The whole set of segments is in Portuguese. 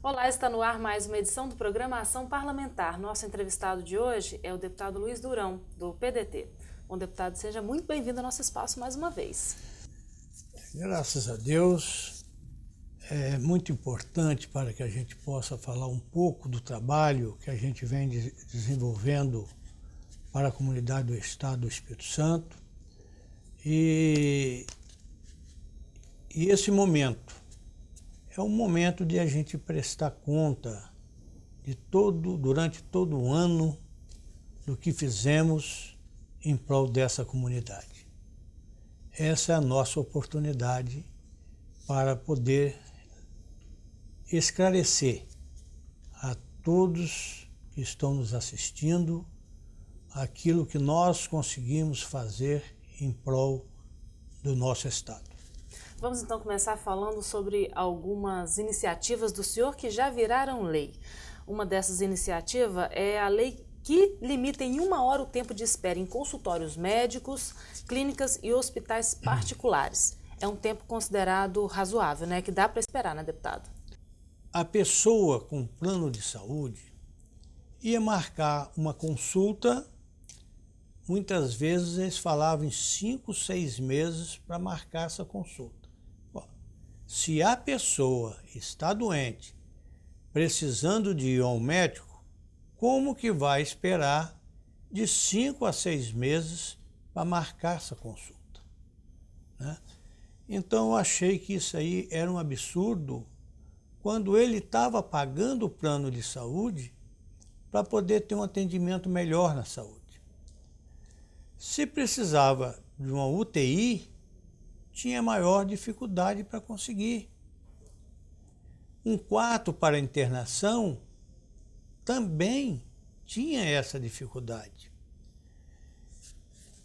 Olá, está no ar mais uma edição do programa Ação Parlamentar. Nosso entrevistado de hoje é o deputado Luiz Durão, do PDT. Bom, deputado, seja muito bem-vindo ao nosso espaço mais uma vez. Graças a Deus, é muito importante para que a gente possa falar um pouco do trabalho que a gente vem desenvolvendo para a comunidade do Estado do Espírito Santo. E esse momento é um momento de a gente prestar conta durante todo o ano do que fizemos em prol dessa comunidade. Essa é a nossa oportunidade para poder esclarecer a todos que estão nos assistindo aquilo que nós conseguimos fazer em prol do nosso Estado. Vamos então começar falando sobre algumas iniciativas do senhor que já viraram lei. Uma dessas iniciativas é a lei que limita em 1 hora o tempo de espera em consultórios médicos, clínicas e hospitais particulares. É um tempo considerado razoável, né? Que dá para esperar, né, deputado? A pessoa com plano de saúde ia marcar uma consulta, muitas vezes eles falavam em 5, 6 meses para marcar essa consulta. Bom, se a pessoa está doente, precisando de ir ao médico, como que vai esperar de 5 a 6 meses para marcar essa consulta, né? Então eu achei que isso aí era um absurdo quando ele estava pagando o plano de saúde para poder ter um atendimento melhor na saúde. Se precisava de uma UTI, tinha maior dificuldade para conseguir. Um quarto para internação também tinha essa dificuldade.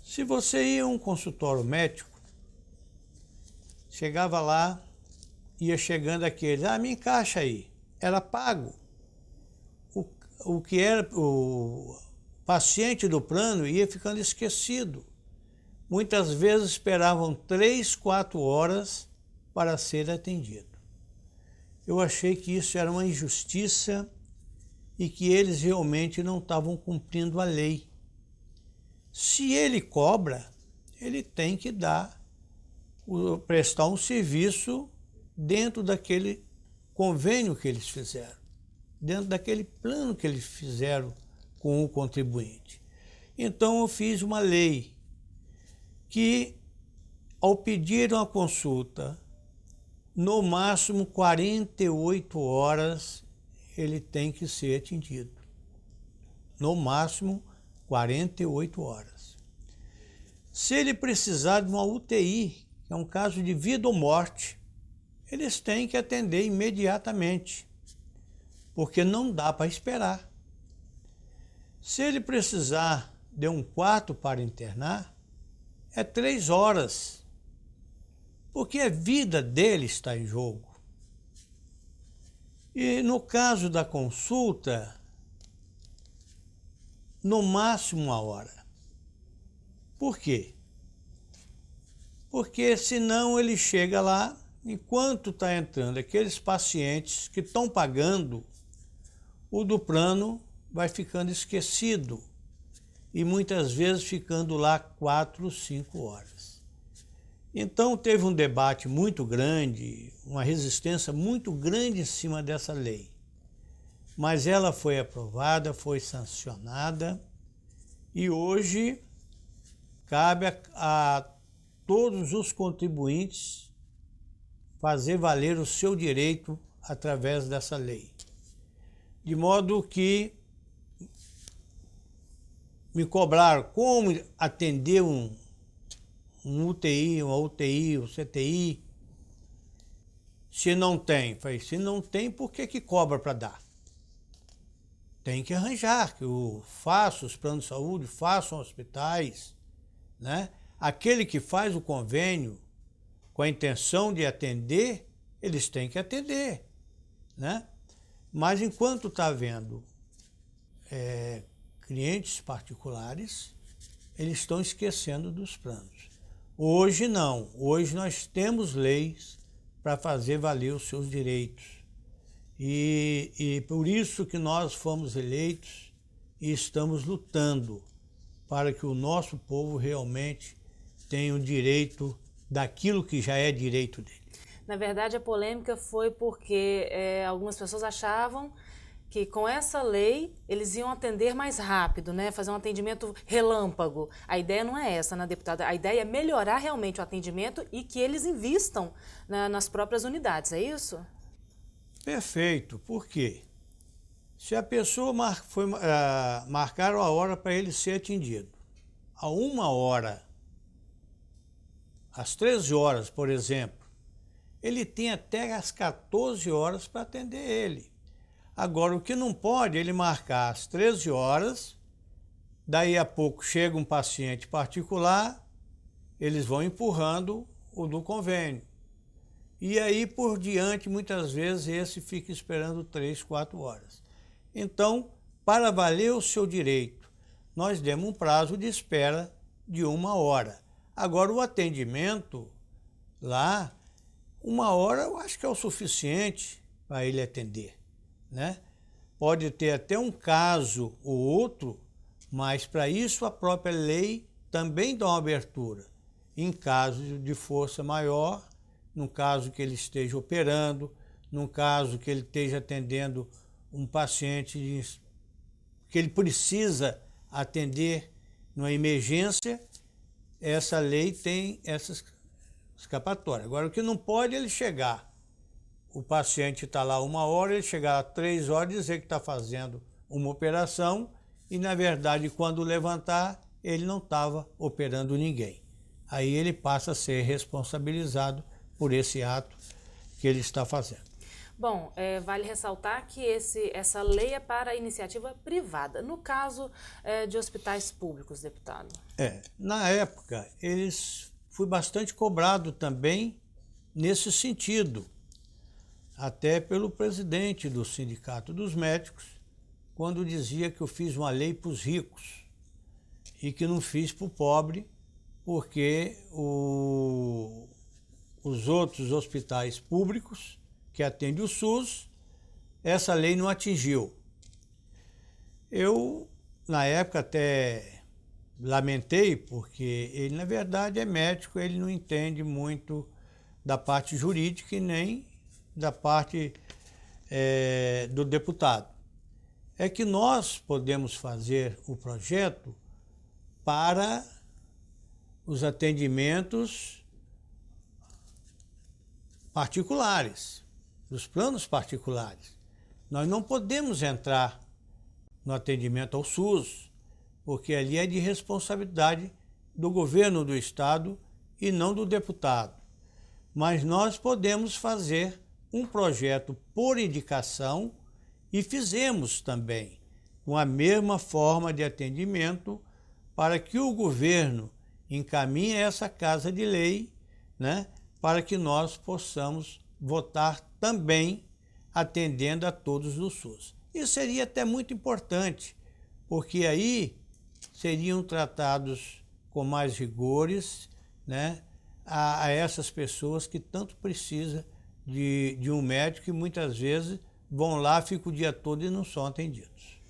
Se você ia a um consultório médico, chegava lá, ia chegando aqueles, me encaixa aí, era pago. O que era o paciente do plano ia ficando esquecido. Muitas vezes esperavam 3, 4 horas para ser atendido. Eu achei que isso era uma injustiça e que eles realmente não estavam cumprindo a lei. Se ele cobra, ele tem que prestar um serviço dentro daquele convênio que eles fizeram, dentro daquele plano que eles fizeram com o contribuinte. Então eu fiz uma lei que, ao pedir uma consulta, no máximo 48 horas ele tem que ser atendido. No máximo 48 horas. Se ele precisar de uma UTI, que é um caso de vida ou morte, eles têm que atender imediatamente, porque não dá para esperar. Se ele precisar de um quarto para internar, é 3 horas, porque a vida dele está em jogo. E no caso da consulta, no máximo 1 hora. Por quê? Porque senão ele chega lá, enquanto está entrando aqueles pacientes que estão pagando, o do plano vai ficando esquecido e muitas vezes ficando lá 4, 5 horas. Então teve um debate muito grande, uma resistência muito grande em cima dessa lei. Mas ela foi aprovada, foi sancionada e hoje cabe a todos os contribuintes fazer valer o seu direito através dessa lei. De modo que me cobraram como atender um UTI, uma UTI, um CTI, se não tem. Falei, se não tem, por que cobra para dar? Tem que arranjar, que faça os planos de saúde, façam hospitais, né? Aquele que faz o convênio com a intenção de atender, eles têm que atender, né? Mas enquanto está havendo clientes particulares, eles estão esquecendo dos planos. Hoje não, hoje nós temos leis para fazer valer os seus direitos. E por isso que nós fomos eleitos e estamos lutando para que o nosso povo realmente tenha o direito daquilo que já é direito dele. Na verdade, a polêmica foi porque algumas pessoas achavam que com essa lei eles iam atender mais rápido, né? Fazer um atendimento relâmpago. A ideia não é essa, né, deputada? A ideia é melhorar realmente o atendimento e que eles invistam nas próprias unidades, é isso? Perfeito. Por quê? Se a pessoa marcaram a hora para ele ser atendido, a 1 hora, às 13 horas, por exemplo, ele tem até às 14 horas para atender ele. Agora, o que não pode é ele marcar às 13 horas, daí a pouco chega um paciente particular, eles vão empurrando o do convênio. E aí, por diante, muitas vezes, esse fica esperando 3, 4 horas. Então, para valer o seu direito, nós demos um prazo de espera de 1 hora. Agora, o atendimento lá, 1 hora eu acho que é o suficiente para ele atender, né? Pode ter até um caso ou outro, mas para isso a própria lei também dá uma abertura. Em caso de força maior, no caso que ele esteja operando, no caso que ele esteja atendendo um paciente que ele precisa atender numa emergência, essa lei tem essas escapatórias. Agora, o que não pode é ele chegar, o paciente está lá 1 hora, ele chegar às 3 horas e dizer que está fazendo uma operação e, na verdade, quando levantar, ele não estava operando ninguém. Aí ele passa a ser responsabilizado por esse ato que ele está fazendo. Bom, vale ressaltar que essa lei é para a iniciativa privada. No caso de hospitais públicos, deputado. Na época, fui bastante cobrado também nesse sentido, até pelo presidente do Sindicato dos Médicos, quando dizia que eu fiz uma lei para os ricos e que não fiz para o pobre, porque os outros hospitais públicos que atendem o SUS, essa lei não atingiu. Eu, na época, até lamentei, porque ele, na verdade, é médico, ele não entende muito da parte jurídica e nem da parte do deputado. É que nós podemos fazer o projeto para os atendimentos particulares, dos planos particulares. Nós não podemos entrar no atendimento ao SUS, porque ali é de responsabilidade do governo do estado e não do deputado. Mas nós podemos fazer um projeto por indicação e fizemos também com a mesma forma de atendimento para que o governo encaminhe essa casa de lei, né, para que nós possamos votar também atendendo a todos do SUS. Isso seria até muito importante, porque aí seriam tratados com mais rigores, né, a essas pessoas que tanto precisam de um médico e muitas vezes vão lá, ficam o dia todo e não são atendidos.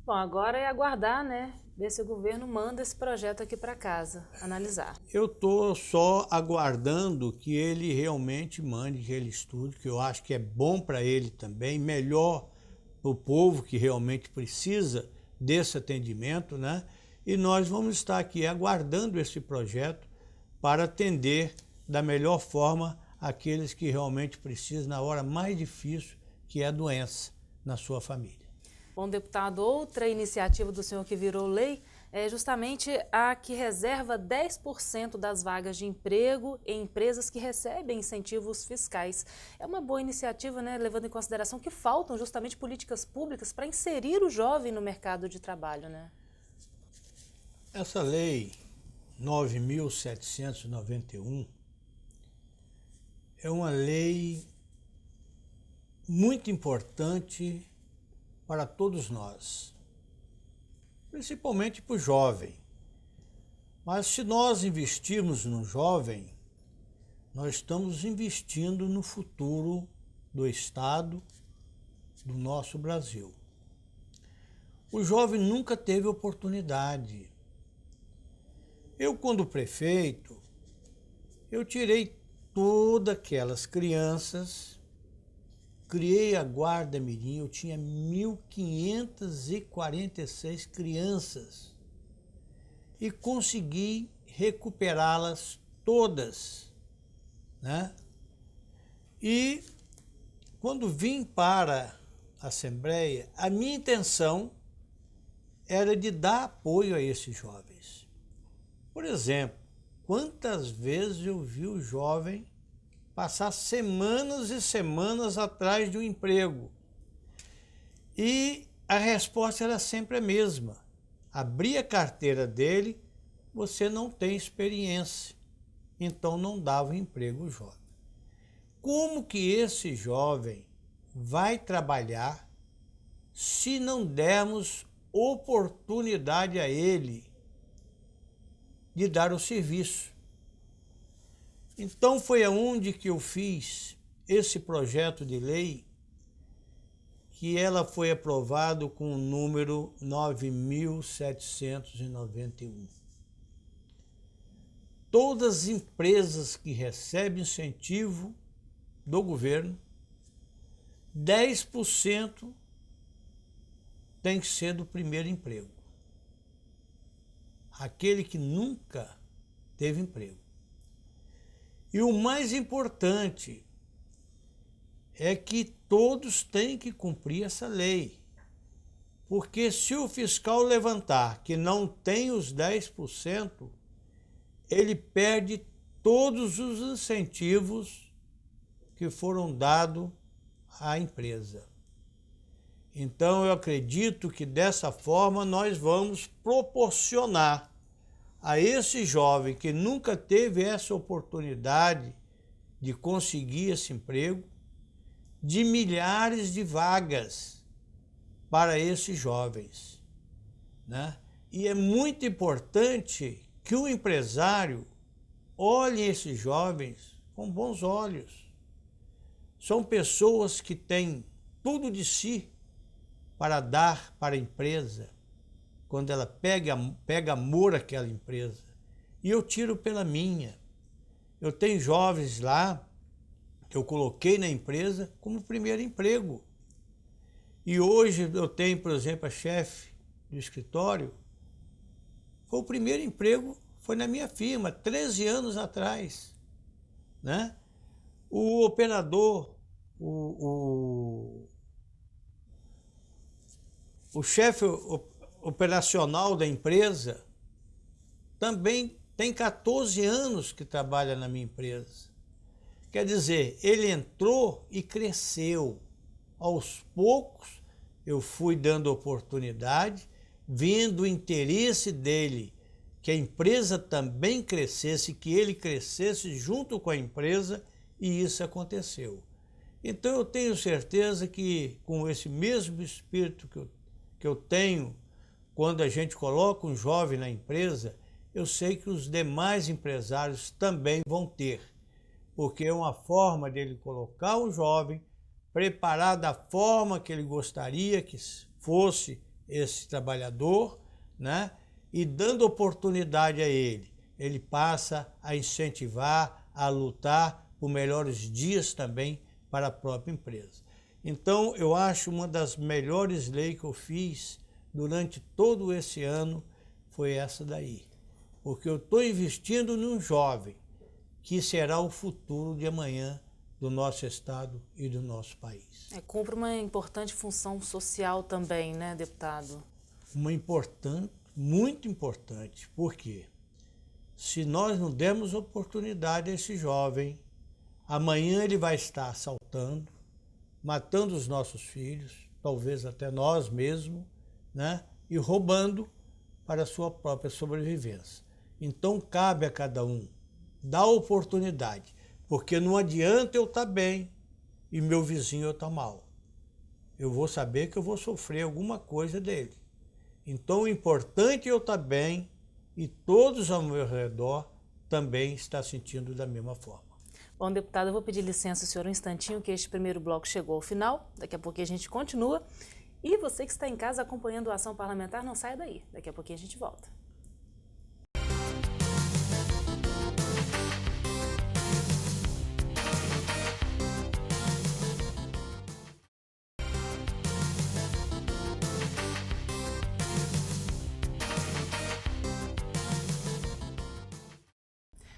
Bom, agora é aguardar, né? Ver se o governo manda esse projeto aqui para casa, analisar. Eu estou só aguardando que ele realmente mande, que ele estude, que eu acho que é bom para ele também, melhor para o povo que realmente precisa desse atendimento, né? E nós vamos estar aqui aguardando esse projeto para atender da melhor forma aqueles que realmente precisam na hora mais difícil, que é a doença na sua família. Bom, deputado, outra iniciativa do senhor que virou lei é justamente a que reserva 10% das vagas de emprego em empresas que recebem incentivos fiscais. É uma boa iniciativa, né, levando em consideração que faltam justamente políticas públicas para inserir o jovem no mercado de trabalho, né? Essa lei 9.791 é uma lei muito importante para todos nós, principalmente para o jovem. Mas se nós investirmos no jovem, nós estamos investindo no futuro do Estado do nosso Brasil. O jovem nunca teve oportunidade. Eu, quando prefeito, eu tirei todas aquelas crianças, criei a Guarda Mirim, eu tinha 1.546 crianças e consegui recuperá-las todas, né? E quando vim para a Assembleia, a minha intenção era de dar apoio a esses jovens. Por exemplo, quantas vezes eu vi o jovem passar semanas e semanas atrás de um emprego? E a resposta era sempre a mesma. Abria a carteira dele, você não tem experiência, então não dava emprego ao jovem. Como que esse jovem vai trabalhar se não dermos oportunidade a ele de dar o serviço? Então foi aonde que eu fiz esse projeto de lei, que ela foi aprovado com o número 9.791. Todas as empresas que recebem incentivo do governo, 10% tem que ser do primeiro emprego. Aquele que nunca teve emprego. E o mais importante é que todos têm que cumprir essa lei. Porque se o fiscal levantar que não tem os 10%, ele perde todos os incentivos que foram dados à empresa. Então eu acredito que dessa forma nós vamos proporcionar a esse jovem que nunca teve essa oportunidade de conseguir esse emprego, de milhares de vagas para esses jovens, né? E é muito importante que o empresário olhe esses jovens com bons olhos. São pessoas que têm tudo de si para dar para a empresa, quando ela pega amor àquela empresa. E eu tiro pela minha. Eu tenho jovens lá que eu coloquei na empresa como primeiro emprego. E hoje eu tenho, por exemplo, a chefe do escritório, foi o primeiro emprego, foi na minha firma, 13 anos atrás, né? O operador, o chefe operacional da empresa também tem 14 anos que trabalha na minha empresa. Quer dizer, ele entrou e cresceu. Aos poucos eu fui dando oportunidade, vendo o interesse dele, que a empresa também crescesse, que ele crescesse junto com a empresa, e isso aconteceu. Então eu tenho certeza que com esse mesmo espírito que eu tenho, quando a gente coloca um jovem na empresa, eu sei que os demais empresários também vão ter, porque é uma forma dele colocar o jovem, preparar da forma que ele gostaria que fosse esse trabalhador, né? E dando oportunidade a ele, ele passa a incentivar, a lutar por melhores dias também para a própria empresa. Então, eu acho uma das melhores leis que eu fiz durante todo esse ano foi essa daí. Porque eu estou investindo num jovem que será o futuro de amanhã do nosso estado e do nosso país. Cumpre uma importante função social também, né, deputado? Uma importante, muito importante. Por quê? Se nós não dermos oportunidade a esse jovem, amanhã ele vai estar assaltando, matando os nossos filhos, talvez até nós mesmos, né? E roubando para a sua própria sobrevivência. Então cabe a cada um dar oportunidade, porque não adianta eu estar bem e meu vizinho estar mal. Eu vou saber que eu vou sofrer alguma coisa dele. Então o importante é eu estar bem e todos ao meu redor também estão sentindo da mesma forma. Bom, deputado, eu vou pedir licença ao senhor um instantinho, que este primeiro bloco chegou ao final. Daqui a pouquinho a gente continua. E você que está em casa acompanhando a ação parlamentar, não saia daí. Daqui a pouquinho a gente volta.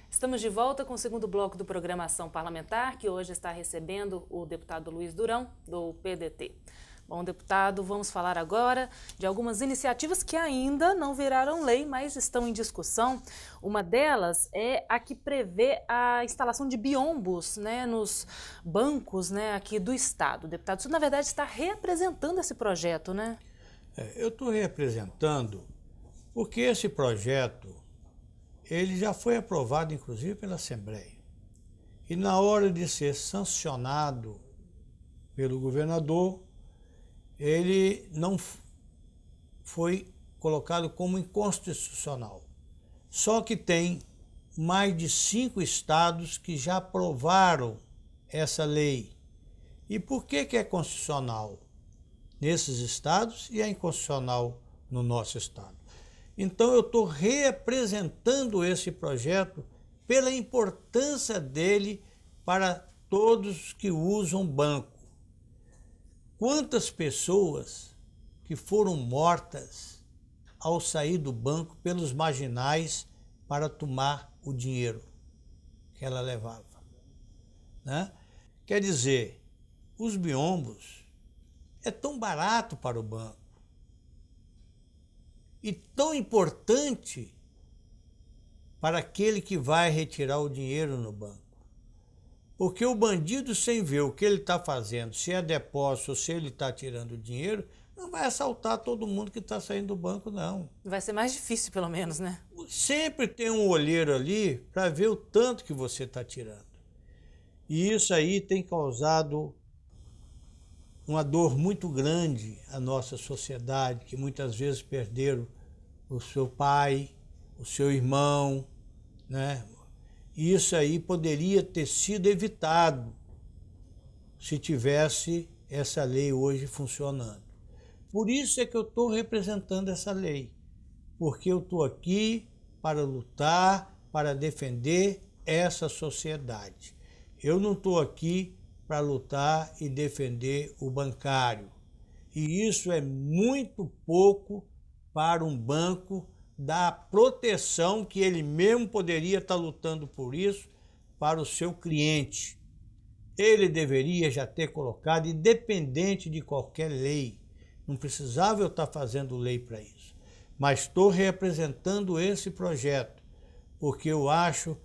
Estamos de volta com o segundo bloco do programa Ação Parlamentar, que hoje está recebendo o deputado Luiz Durão, do PDT. Bom, deputado, vamos falar agora de algumas iniciativas que ainda não viraram lei, mas estão em discussão. Uma delas é a que prevê a instalação de biombos, né, nos bancos, né, aqui do Estado. Deputado, isso na verdade está representando esse projeto, né? Eu estou representando porque esse projeto ele já foi aprovado, inclusive, pela Assembleia. E na hora de ser sancionado pelo governador, ele não foi colocado como inconstitucional. Só que tem mais de 5 estados que já aprovaram essa lei. E por que é constitucional nesses estados e é inconstitucional no nosso estado? Então eu estou representando esse projeto pela importância dele para todos que usam banco. Quantas pessoas que foram mortas ao sair do banco pelos marginais para tomar o dinheiro que ela levava, né? Quer dizer, os biombos é tão barato para o banco e tão importante para aquele que vai retirar o dinheiro no banco. Porque o bandido, sem ver o que ele está fazendo, se é depósito ou se ele está tirando o dinheiro, não vai assaltar todo mundo que está saindo do banco, não. Vai ser mais difícil, pelo menos, né? Sempre tem um olheiro ali para ver o tanto que você está tirando. E isso aí tem causado uma dor muito grande à nossa sociedade, que muitas vezes perderam o seu pai, o seu irmão, né? E isso aí poderia ter sido evitado se tivesse essa lei hoje funcionando. Por isso é que eu estou representando essa lei, porque eu estou aqui para lutar, para defender essa sociedade. Eu não estou aqui para lutar e defender o bancário. E isso é muito pouco para um banco dar a proteção que ele mesmo poderia estar lutando por isso para o seu cliente. Ele deveria já ter colocado, independente de qualquer lei. Não precisava eu estar fazendo lei para isso. Mas estou representando esse projeto, porque eu acho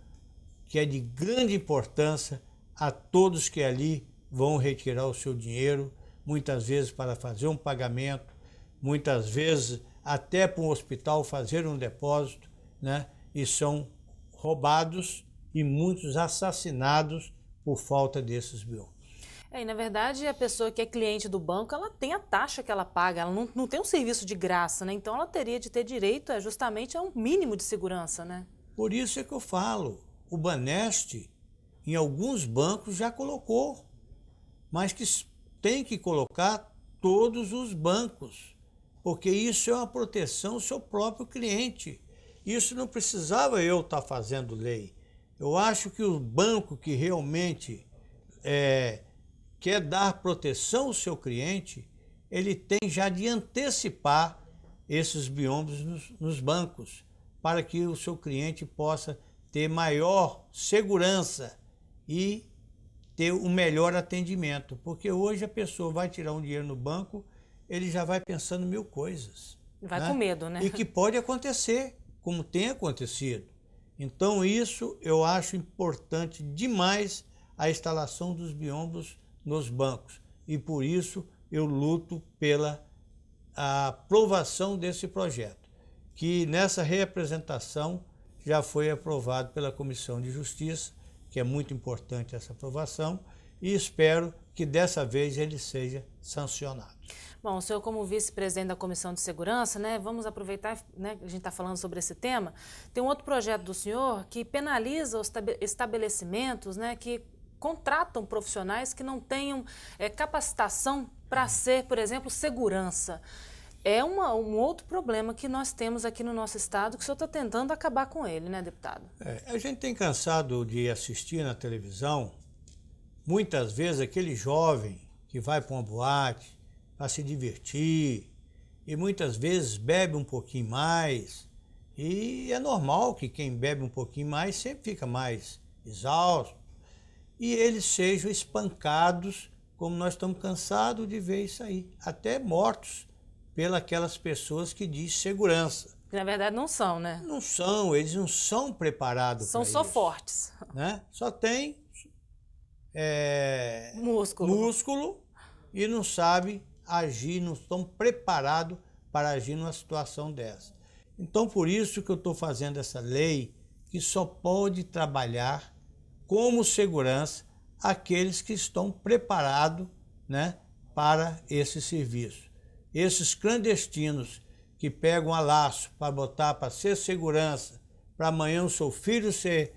que é de grande importância a todos que ali vão retirar o seu dinheiro, muitas vezes para fazer um pagamento, muitas vezes até para um hospital fazer um depósito, né? E são roubados e muitos assassinados por falta desses biombos. E na verdade a pessoa que é cliente do banco, ela tem a taxa que ela paga, ela não tem um serviço de graça, né? Então ela teria de ter direito justamente a um mínimo de segurança, né? Por isso é que eu falo, o Baneste em alguns bancos já colocou, mas que tem que colocar todos os bancos, porque isso é uma proteção ao seu próprio cliente. Isso não precisava eu estar fazendo lei. Eu acho que o banco que realmente quer dar proteção ao seu cliente, ele tem já de antecipar esses biombos nos bancos, para que o seu cliente possa ter maior segurança e ter um melhor atendimento. Porque hoje a pessoa vai tirar um dinheiro no banco, ele já vai pensando mil coisas. Vai, né? Com medo, né? E que pode acontecer, como tem acontecido. Então isso eu acho importante demais, a instalação dos biombos nos bancos. E por isso eu luto pela aprovação desse projeto, que nessa representação já foi aprovado pela Comissão de Justiça, que é muito importante essa aprovação, e espero que dessa vez ele seja sancionado. Bom, o senhor como vice-presidente da Comissão de Segurança, né, vamos aproveitar, né, que a gente está falando sobre esse tema, tem um outro projeto do senhor que penaliza os estabelecimentos, né, que contratam profissionais que não tenham capacitação para ser, por exemplo, segurança. É um outro problema que nós temos aqui no nosso estado, que o senhor está tentando acabar com ele, né, deputado? A gente tem cansado de assistir na televisão, muitas vezes, aquele jovem que vai para uma boate para se divertir e muitas vezes bebe um pouquinho mais. E é normal que quem bebe um pouquinho mais sempre fica mais exausto. E eles sejam espancados, como nós estamos cansados de ver isso aí, até mortos pelas pessoas que dizem segurança. Que na verdade não são, né? Não são, eles não são preparados para isso. São só fortes. Né? Só tem músculo e não sabe agir, não estão preparados para agir numa situação dessa. Então, por isso que eu estou fazendo essa lei, que só pode trabalhar como segurança aqueles que estão preparados, né, para esse serviço. Esses clandestinos que pegam a laço para botar para ser segurança, para amanhã o seu filho ser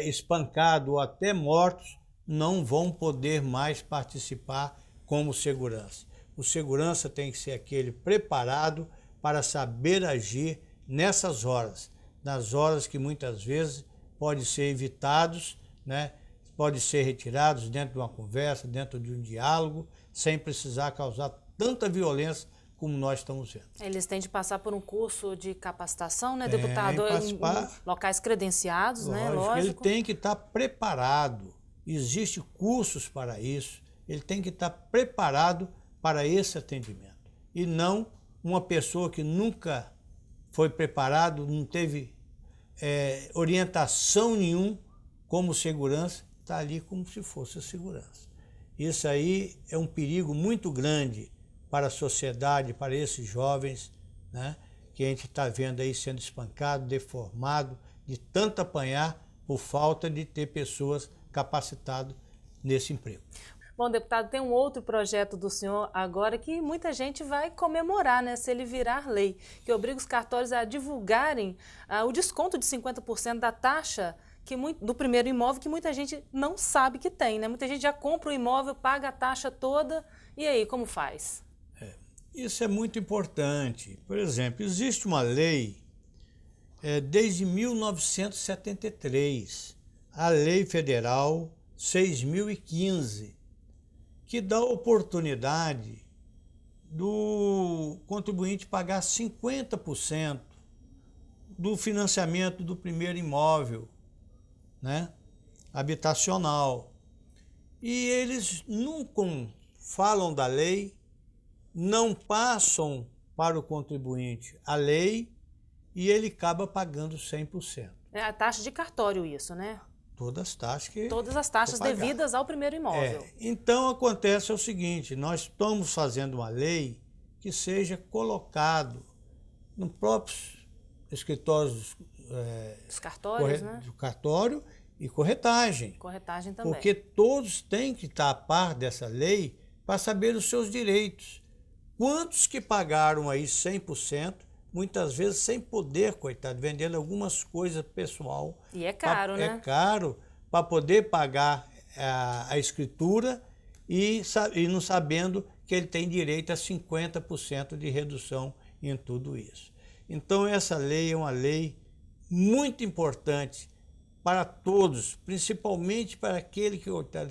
espancado ou até mortos, não vão poder mais participar como segurança. O segurança tem que ser aquele preparado para saber agir nessas horas, nas horas que muitas vezes podem ser evitados, né? Pode ser retirados dentro de uma conversa, dentro de um diálogo, sem precisar causar tanta violência como nós estamos vendo. Eles têm de passar por um curso de capacitação, né, deputado? Em locais credenciados, né? Lógico. Ele tem que estar preparado. Existem cursos para isso. Ele tem que estar preparado para esse atendimento. E não uma pessoa que nunca foi preparado, não teve orientação nenhuma como segurança, está ali como se fosse a segurança. Isso aí é um perigo muito grande para a sociedade, para esses jovens, né, que a gente está vendo aí sendo espancado, deformado, de tanto apanhar por falta de ter pessoas capacitadas nesse emprego. Bom, deputado, tem um outro projeto do senhor agora que muita gente vai comemorar, né, se ele virar lei, que obriga os cartórios a divulgarem o desconto de 50% da taxa do primeiro imóvel, que muita gente não sabe que tem, né? Muita gente já compra o imóvel, paga a taxa toda, e aí, como faz? Isso é muito importante. Por exemplo, existe uma lei desde 1973, a Lei Federal 6.015, que dá oportunidade do contribuinte pagar 50% do financiamento do primeiro imóvel, né, habitacional. E eles nunca falam da lei, não passam para o contribuinte a lei e ele acaba pagando 100%. É a taxa de cartório isso, né? Todas as taxas devidas ao primeiro imóvel. Então acontece o seguinte, nós estamos fazendo uma lei que seja colocado nos próprios escritórios dos cartórios, né? Do cartório e corretagem. Corretagem também. Porque todos têm que estar a par dessa lei para saber os seus direitos. Quantos que pagaram aí 100%, muitas vezes sem poder, coitado, vendendo algumas coisas pessoal. E é caro, né? É caro para poder pagar a escritura e não sabendo que ele tem direito a 50% de redução em tudo isso. Então essa lei é uma lei muito importante para todos, principalmente para aquele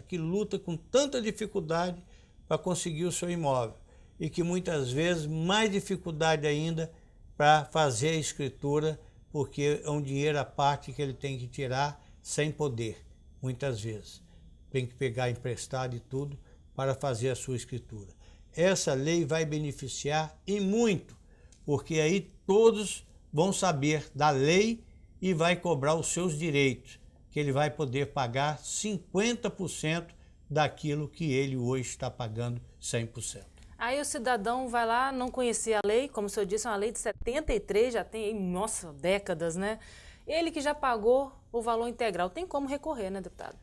que luta com tanta dificuldade para conseguir o seu imóvel e que muitas vezes mais dificuldade ainda para fazer a escritura, porque é um dinheiro à parte que ele tem que tirar sem poder, muitas vezes. Tem que pegar emprestado e tudo para fazer a sua escritura. Essa lei vai beneficiar e muito, porque aí todos vão saber da lei e vai cobrar os seus direitos, que ele vai poder pagar 50% daquilo que ele hoje está pagando 100%. Aí o cidadão vai lá, não conhecia a lei, como o senhor disse, é uma lei de 73, já tem, nossa, décadas, né? Ele que já pagou o valor integral, tem como recorrer, né, deputado?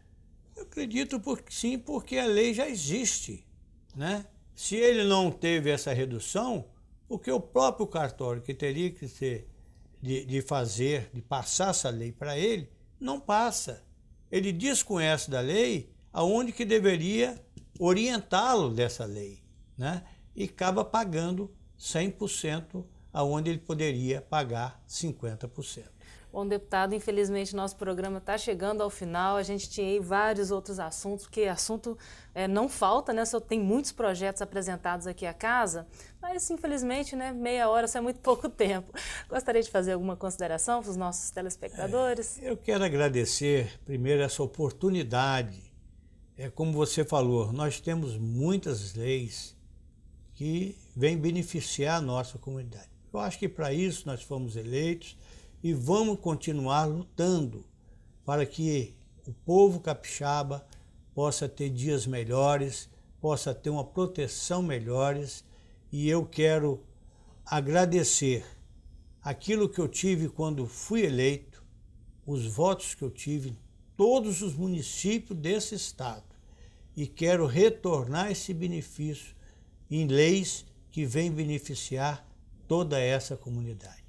Eu acredito sim, porque a lei já existe, né? Se ele não teve essa redução, porque o próprio cartório que teria que ser de passar essa lei para ele, não passa. Ele desconhece da lei aonde que deveria orientá-lo dessa lei, né? E acaba pagando 100% aonde ele poderia pagar 50%. Bom, deputado, infelizmente nosso programa está chegando ao final. A gente tinha aí vários outros assuntos, porque assunto não falta, né? Só tem muitos projetos apresentados aqui à casa, mas infelizmente, né, meia hora só é muito pouco tempo. Gostaria de fazer alguma consideração para os nossos telespectadores? Eu quero agradecer primeiro essa oportunidade. Como você falou, nós temos muitas leis que vêm beneficiar a nossa comunidade. Eu acho que para isso nós fomos eleitos e vamos continuar lutando para que o povo capixaba possa ter dias melhores, possa ter uma proteção melhores. E eu quero agradecer aquilo que eu tive quando fui eleito, os votos que eu tive em todos os municípios desse estado. E quero retornar esse benefício em leis que vêm beneficiar toda essa comunidade.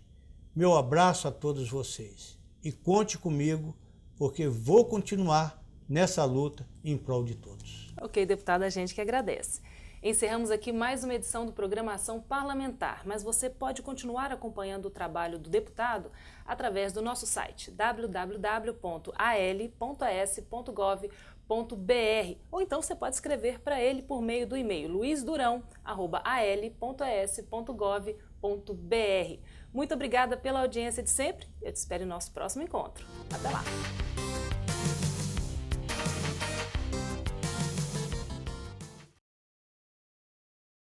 Meu abraço a todos vocês e conte comigo, porque vou continuar nessa luta em prol de todos. Ok, deputado, a gente que agradece. Encerramos aqui mais uma edição do Programação Parlamentar, mas você pode continuar acompanhando o trabalho do deputado através do nosso site www.al.as.gov.br, ou então você pode escrever para ele por meio do e-mail luisdurão@al.as.gov.br. Muito obrigada pela audiência de sempre. Eu te espero no nosso próximo encontro. Até lá!